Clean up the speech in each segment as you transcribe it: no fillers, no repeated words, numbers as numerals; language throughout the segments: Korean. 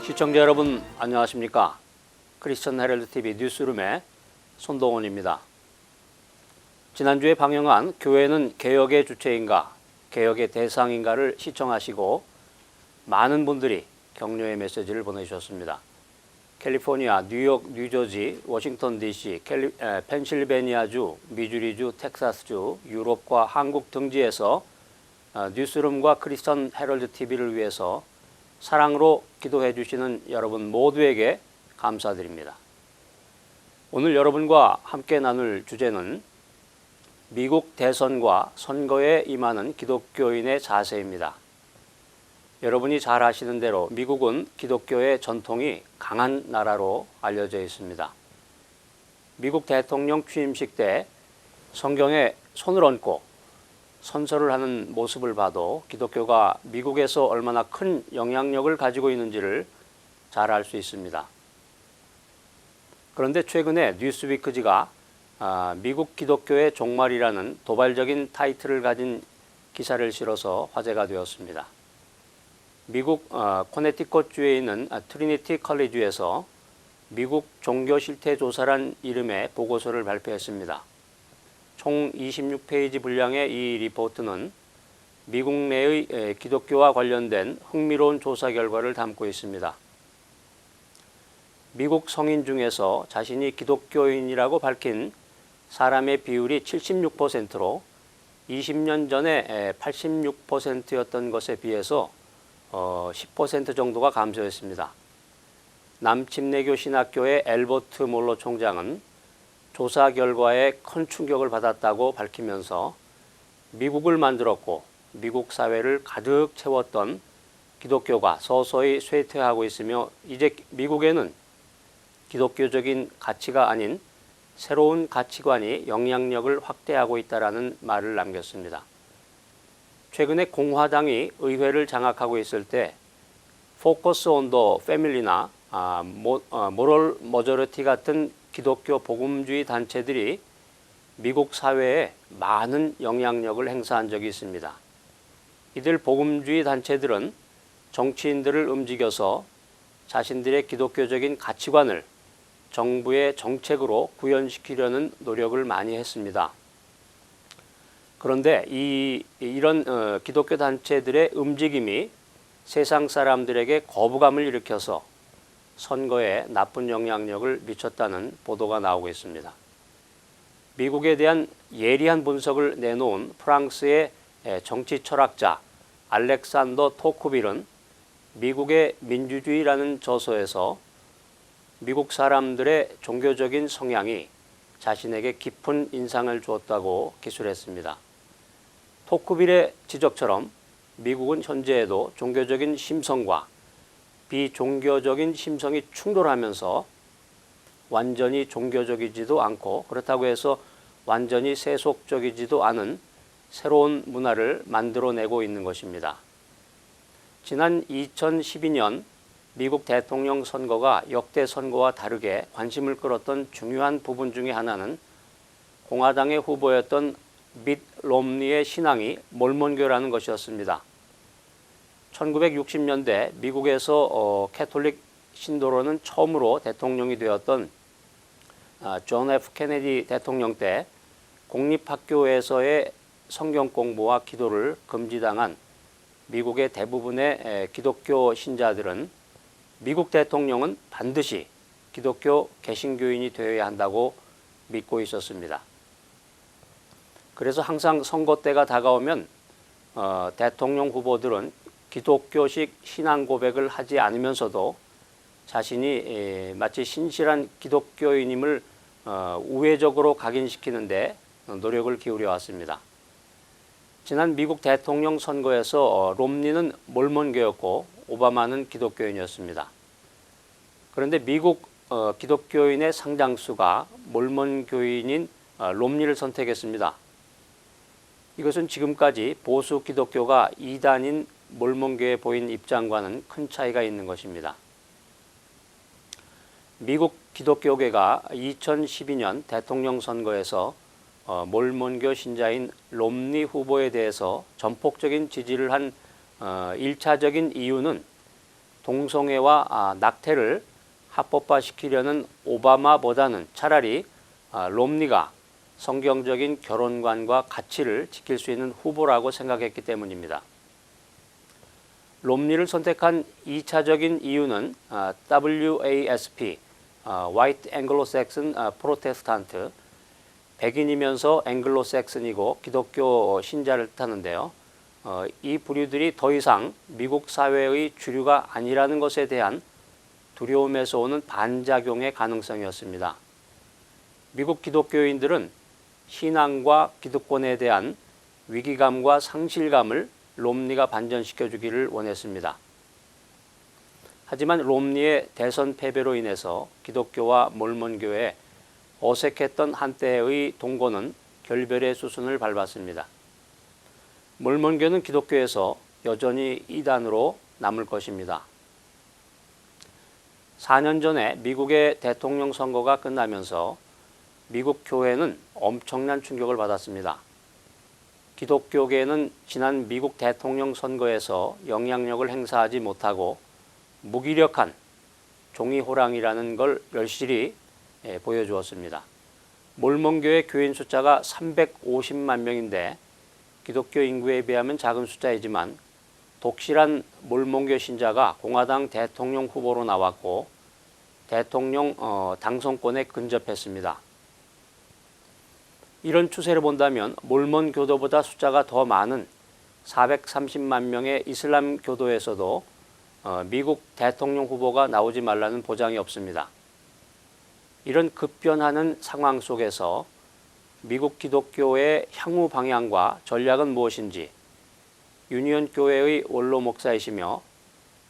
시청자 여러분 안녕하십니까? 크리스천 헤럴드 TV 뉴스룸의 손동원입니다. 지난주에 방영한 교회는 개혁의 주체인가, 개혁의 대상인가를 시청하시고 많은 분들이 격려의 메시지를 보내주셨습니다. 캘리포니아, 뉴욕, 뉴저지, 워싱턴 DC, 펜실베니아주, 미주리주, 텍사스주, 유럽과 한국 등지에서 뉴스룸과 크리스천 헤럴드 TV를 위해서 사랑으로 기도해 주시는 여러분 모두에게 감사드립니다. 오늘 여러분과 함께 나눌 주제는 미국 대선과 선거에 임하는 기독교인의 자세입니다. 여러분이 잘 아시는 대로 미국은 기독교의 전통이 강한 나라로 알려져 있습니다. 미국 대통령 취임식 때 성경에 손을 얹고 선서를 하는 모습을 봐도 기독교가 미국에서 얼마나 큰 영향력을 가지고 있는지를 잘 알 수 있습니다. 그런데 최근에 뉴스위크지가 미국 기독교의 종말이라는 도발적인 타이틀을 가진 기사를 실어서 화제가 되었습니다. 미국 코네티컷주에 있는 트리니티 컬리지에서 미국 종교 실태 조사란 이름의 보고서를 발표했습니다. 총 26페이지 분량의 이 리포트는 미국 내의 기독교와 관련된 흥미로운 조사 결과를 담고 있습니다. 미국 성인 중에서 자신이 기독교인이라고 밝힌 사람의 비율이 76%로 20년 전에 86%였던 것에 비해서 10% 정도가 감소했습니다. 남침례교 신학교의 엘버트 몰로 총장은 조사 결과에 큰 충격을 받았다고 밝히면서 미국을 만들었고 미국 사회를 가득 채웠던 기독교가 서서히 쇠퇴하고 있으며 이제 미국에는 기독교적인 가치가 아닌 새로운 가치관이 영향력을 확대하고 있다라는 말을 남겼습니다. 최근에 공화당이 의회를 장악하고 있을 때 포커스 온 더 패밀리나 모럴 머저리티 같은 기독교 복음주의 단체들이 미국 사회에 많은 영향력을 행사한 적이 있습니다. 이들 복음주의 단체들은 정치인들을 움직여서 자신들의 기독교적인 가치관을 정부의 정책으로 구현시키려는 노력을 많이 했습니다. 그런데 이런 기독교 단체들의 움직임이 세상 사람들에게 거부감을 일으켜서 선거에 나쁜 영향력을 미쳤다는 보도가 나오고 있습니다. 미국에 대한 예리한 분석을 내놓은 프랑스의 정치 철학자 알렉산더 토쿠빌은 미국의 민주주의라는 저서에서 미국 사람들의 종교적인 성향이 자신에게 깊은 인상을 주었다고 기술했습니다. 토쿠빌의 지적처럼 미국은 현재에도 종교적인 심성과 비종교적인 심성이 충돌하면서 완전히 종교적이지도 않고 그렇다고 해서 완전히 세속적이지도 않은 새로운 문화를 만들어내고 있는 것입니다. 지난 2012년 미국 대통령 선거가 역대 선거와 다르게 관심을 끌었던 중요한 부분 중에 하나는 공화당의 후보였던 밋 롬니의 신앙이 몰몬교라는 것이었습니다. 1960년대 미국에서 캐톨릭 신도로는 처음으로 대통령이 되었던 존 F 케네디 대통령 때 공립학교에서의 성경 공부와 기도를 금지당한 미국의 대부분의 기독교 신자들은 미국 대통령은 반드시 기독교 개신교인이 되어야 한다고 믿고 있었습니다. 그래서 항상 선거 때가 다가오면 대통령 후보들은 기독교식 신앙 고백을 하지 않으면서도 자신이 마치 신실한 기독교인임을 우회적으로 각인시키는데 노력을 기울여 왔습니다. 지난 미국 대통령 선거에서 롬니는 몰몬교였고 오바마는 기독교인이었습니다. 그런데 미국 기독교인의 상당수가 몰몬교인인 롬니를 선택했습니다. 이것은 지금까지 보수 기독교가 이단인 몰몬교에 보인 입장과는 큰 차이가 있는 것입니다. 미국 기독교계가 2012년 대통령 선거에서 몰몬교 신자인 롬니 후보에 대해서 전폭적인 지지를 한 1차적인 이유는 동성애와 낙태를 합법화시키려는 오바마보다는 차라리 롬니가 성경적인 결혼관과 가치를 지킬 수 있는 후보라고 생각했기 때문입니다. 롬니를 선택한 2차적인 이유는 WASP, White Anglo-Saxon Protestant, 백인이면서 앵글로색슨이고 기독교 신자를 뜻하는데요. 이 부류들이 더 이상 미국 사회의 주류가 아니라는 것에 대한 두려움에서 오는 반작용의 가능성이었습니다. 미국 기독교인들은 신앙과 기득권에 대한 위기감과 상실감을 롬니가 반전시켜 주기를 원했습니다. 하지만 롬니의 대선 패배로 인해서 기독교와 몰몬교회 어색했던 한때의 동거는 결별의 수순을 밟았습니다. 몰몬교는 기독교에서 여전히 이단으로 남을 것입니다. 4년 전에 미국의 대통령 선거가 끝나면서 미국 교회는 엄청난 충격을 받았습니다. 기독교계는 지난 미국 대통령 선거에서 영향력을 행사하지 못하고 무기력한 종이 호랑이라는 걸 열실히 보여주었습니다. 몰몬교회 교인 숫자가 350만 명인데 기독교 인구에 비하면 작은 숫자이지만 독실한 몰몬교 신자가 공화당 대통령 후보로 나왔고 대통령 당선권에 근접했습니다. 이런 추세를 본다면 몰몬 교도보다 숫자가 더 많은 430만 명의 이슬람 교도에서도 미국 대통령 후보가 나오지 말라는 보장이 없습니다. 이런 급변하는 상황 속에서 미국 기독교의 향후 방향과 전략은 무엇인지 유니온 교회의 원로 목사이시며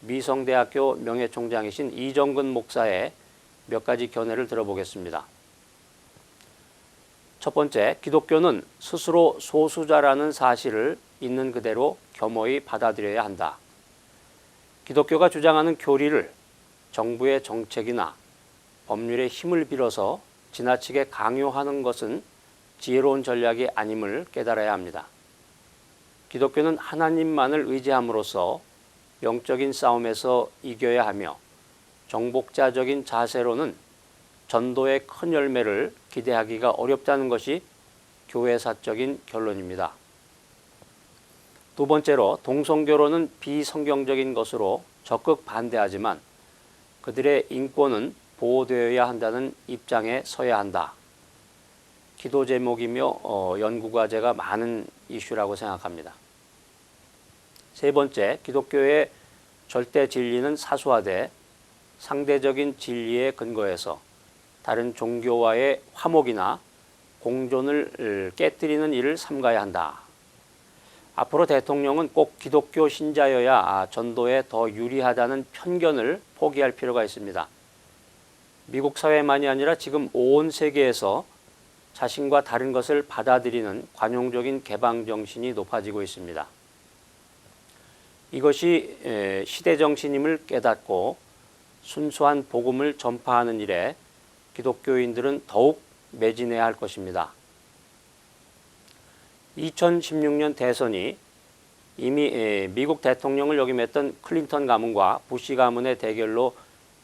미성대학교 명예총장이신 이정근 목사의 몇 가지 견해를 들어보겠습니다. 첫 번째, 기독교는 스스로 소수자라는 사실을 있는 그대로 겸허히 받아들여야 한다. 기독교가 주장하는 교리를 정부의 정책이나 법률의 힘을 빌어서 지나치게 강요하는 것은 지혜로운 전략이 아님을 깨달아야 합니다. 기독교는 하나님만을 의지함으로써 영적인 싸움에서 이겨야 하며 정복자적인 자세로는 전도의 큰 열매를 기대하기가 어렵다는 것이 교회사적인 결론입니다. 두 번째로, 동성결혼은 비성경적인 것으로 적극 반대하지만 그들의 인권은 보호되어야 한다는 입장에 서야 한다. 기도 제목이며 연구과제가 많은 이슈라고 생각합니다. 세 번째, 기독교의 절대 진리는 사수하되 상대적인 진리에 근거해서 다른 종교와의 화목이나 공존을 깨뜨리는 일을 삼가야 한다. 앞으로 대통령은 꼭 기독교 신자여야 전도에 더 유리하다는 편견을 포기할 필요가 있습니다. 미국 사회만이 아니라 지금 온 세계에서 자신과 다른 것을 받아들이는 관용적인 개방 정신이 높아지고 있습니다. 이것이 시대 정신임을 깨닫고 순수한 복음을 전파하는 일에 기독교인들은 더욱 매진해야 할 것입니다. 2016년 대선이 이미 미국 대통령을 역임했던 클린턴 가문과 부시 가문의 대결로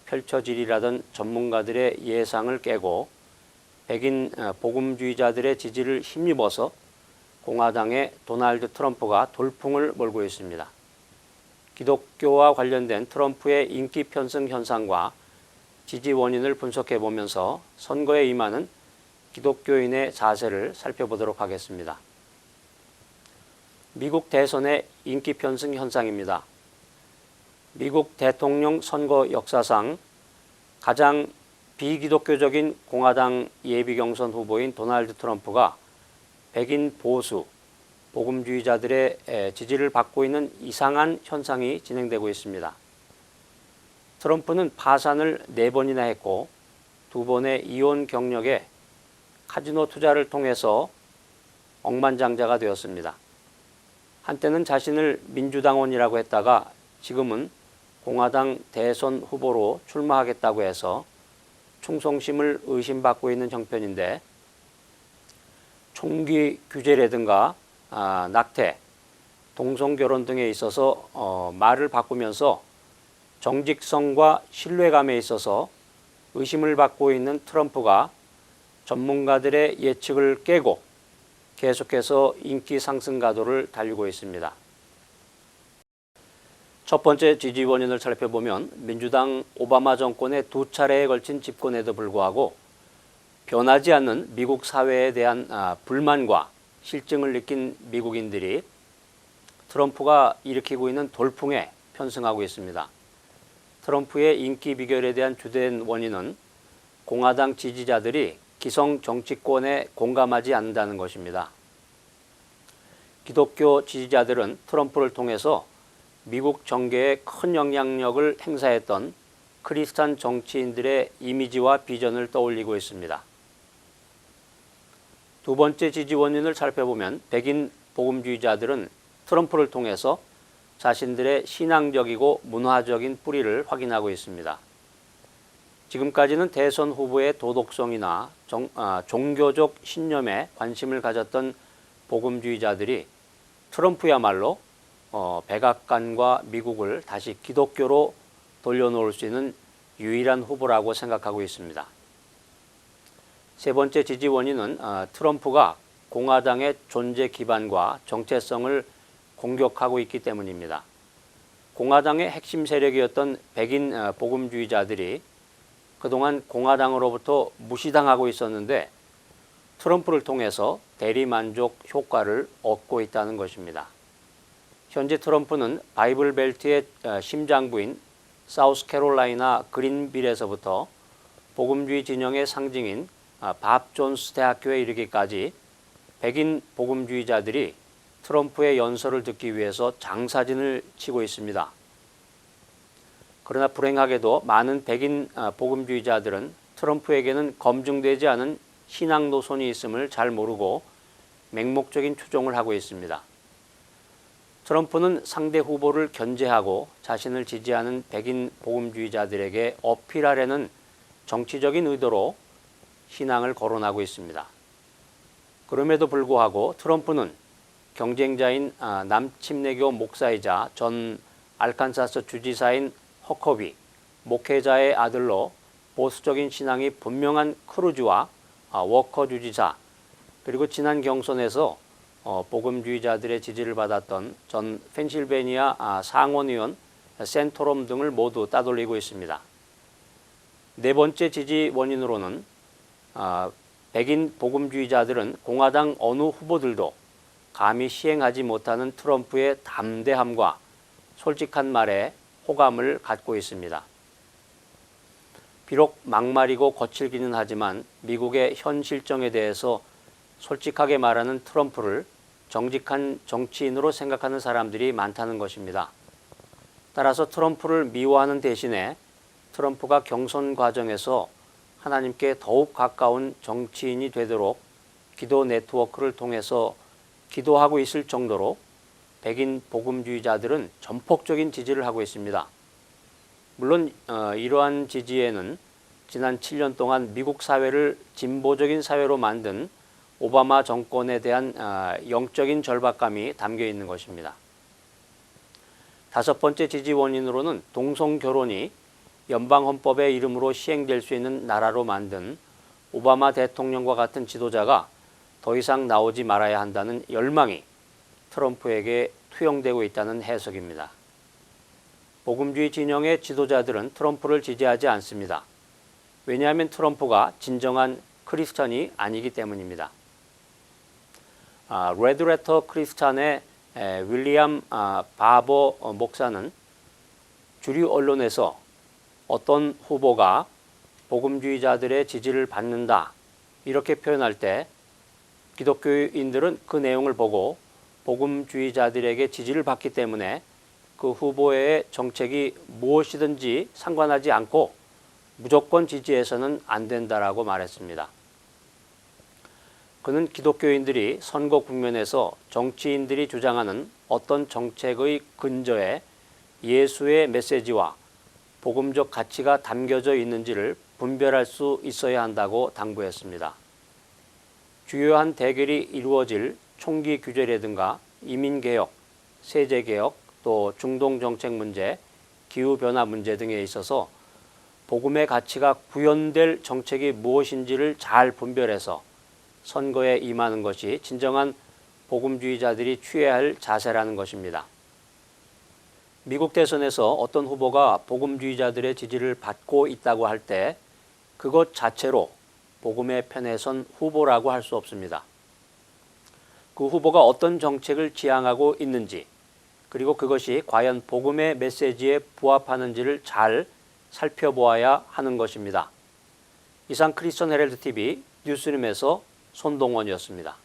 펼쳐지리라던 전문가들의 예상을 깨고 백인 복음주의자들의 지지를 힘입어서 공화당의 도널드 트럼프가 돌풍을 몰고 있습니다. 기독교와 관련된 트럼프의 인기 편승 현상과 지지 원인을 분석해 보면서 선거에 임하는 기독교인의 자세를 살펴보도록 하겠습니다. 미국 대선의 인기 편승 현상입니다. 미국 대통령 선거 역사상 가장 비기독교적인 공화당 예비경선 후보인 도널드 트럼프가 백인 보수, 복음주의자들의 지지를 받고 있는 이상한 현상이 진행되고 있습니다. 트럼프는 파산을 4번이나 했고 2번의 이혼 경력에 카지노 투자를 통해서 억만장자가 되었습니다. 한때는 자신을 민주당원이라고 했다가 지금은 공화당 대선 후보로 출마하겠다고 해서 충성심을 의심받고 있는 형편인데 총기 규제라든가 낙태, 동성결혼 등에 있어서 말을 바꾸면서 정직성과 신뢰감에 있어서 의심을 받고 있는 트럼프가 전문가들의 예측을 깨고 계속해서 인기 상승 가도를 달리고 있습니다. 첫 번째 지지 원인을 살펴보면 민주당 오바마 정권의 두 차례에 걸친 집권에도 불구하고 변하지 않는 미국 사회에 대한 불만과 실증을 느낀 미국인들이 트럼프가 일으키고 있는 돌풍에 편승하고 있습니다. 트럼프의 인기 비결에 대한 주된 원인은 공화당 지지자들이 기성 정치권에 공감하지 않는다는 것입니다. 기독교 지지자들은 트럼프를 통해서 미국 정계에 큰 영향력을 행사했던 크리스찬 정치인들의 이미지와 비전을 떠올리고 있습니다. 두 번째 지지 원인을 살펴보면 백인 복음주의자들은 트럼프를 통해서 자신들의 신앙적이고 문화적인 뿌리를 확인하고 있습니다. 지금까지는 대선 후보의 도덕성이나 종교적 신념에 관심을 가졌던 복음주의자들이 트럼프야말로 백악관과 미국을 다시 기독교로 돌려놓을 수 있는 유일한 후보라고 생각하고 있습니다. 세 번째 지지 원인은 트럼프가 공화당의 존재 기반과 정체성을 공격하고 있기 때문입니다. 공화당의 핵심 세력이었던 백인 복음주의자들이 그동안 공화당으로부터 무시당하고 있었는데 트럼프를 통해서 대리만족 효과를 얻고 있다는 것입니다. 현재 트럼프는 바이블 벨트의 심장부인 사우스캐롤라이나 그린빌에서부터 복음주의 진영의 상징인 밥 존스 대학교에 이르기까지 백인 복음주의자들이 트럼프의 연설을 듣기 위해서 장사진을 치고 있습니다. 그러나 불행하게도 많은 백인 복음주의자들은 트럼프에게는 검증되지 않은 신앙 노선이 있음을 잘 모르고 맹목적인 추종을 하고 있습니다. 트럼프는 상대 후보를 견제하고 자신을 지지하는 백인 복음주의자들에게 어필하려는 정치적인 의도로 신앙을 거론하고 있습니다. 그럼에도 불구하고 트럼프는 경쟁자인 남침례교 목사이자 전 알칸사스 주지사인 허커비 목회자의 아들로 보수적인 신앙이 분명한 크루즈와 워커 주지사 그리고 지난 경선에서 복음주의자들의 지지를 받았던 전 펜실베니아 상원의원 샌토롬 등을 모두 따돌리고 있습니다. 네 번째 지지 원인으로는 백인 복음주의자들은 공화당 어느 후보들도 감히 시행하지 못하는 트럼프의 담대함과 솔직한 말에 호감을 갖고 있습니다. 비록 막말이고 거칠기는 하지만 미국의 현 실정에 대해서 솔직하게 말하는 트럼프를 정직한 정치인으로 생각하는 사람들이 많다는 것입니다. 따라서 트럼프를 미워하는 대신에 트럼프가 경선 과정에서 하나님께 더욱 가까운 정치인이 되도록 기도 네트워크를 통해서 기도하고 있을 정도로 백인 복음주의자들은 전폭적인 지지를 하고 있습니다. 물론 이러한 지지에는 지난 7년 동안 미국 사회를 진보적인 사회로 만든 오바마 정권에 대한 영적인 절박감이 담겨 있는 것입니다. 다섯 번째 지지 원인으로는 동성결혼이 연방헌법의 이름으로 시행될 수 있는 나라로 만든 오바마 대통령과 같은 지도자가 더 이상 나오지 말아야 한다는 열망이 트럼프에게 투영되고 있다는 해석입니다. 복음주의 진영의 지도자들은 트럼프를 지지하지 않습니다. 왜냐하면 트럼프가 진정한 크리스찬이 아니기 때문입니다. 레드레터 크리스찬의 윌리엄 바버 목사는 주류 언론에서 어떤 후보가 복음주의자들의 지지를 받는다 이렇게 표현할 때 기독교인들은 그 내용을 보고 복음주의자들에게 지지를 받기 때문에 그 후보의 정책이 무엇이든지 상관하지 않고 무조건 지지해서는 안 된다라고 말했습니다. 그는 기독교인들이 선거 국면에서 정치인들이 주장하는 어떤 정책의 근저에 예수의 메시지와 복음적 가치가 담겨져 있는지를 분별할 수 있어야 한다고 당부했습니다. 주요한 대결이 이루어질 총기 규제라든가 이민개혁, 세제개혁, 또 중동 정책 문제, 기후변화 문제 등에 있어서 복음의 가치가 구현될 정책이 무엇인지를 잘 분별해서 선거에 임하는 것이 진정한 복음주의자들이 취해야 할 자세라는 것입니다. 미국 대선에서 어떤 후보가 복음주의자들의 지지를 받고 있다고 할 때 그것 자체로 복음의 편에 선 후보라고 할 수 없습니다. 그 후보가 어떤 정책을 지향하고 있는지, 그리고 그것이 과연 복음의 메시지에 부합하는지를 잘 살펴보아야 하는 것입니다. 이상 크리스천 헤럴드 TV 뉴스룸에서 손동원이었습니다.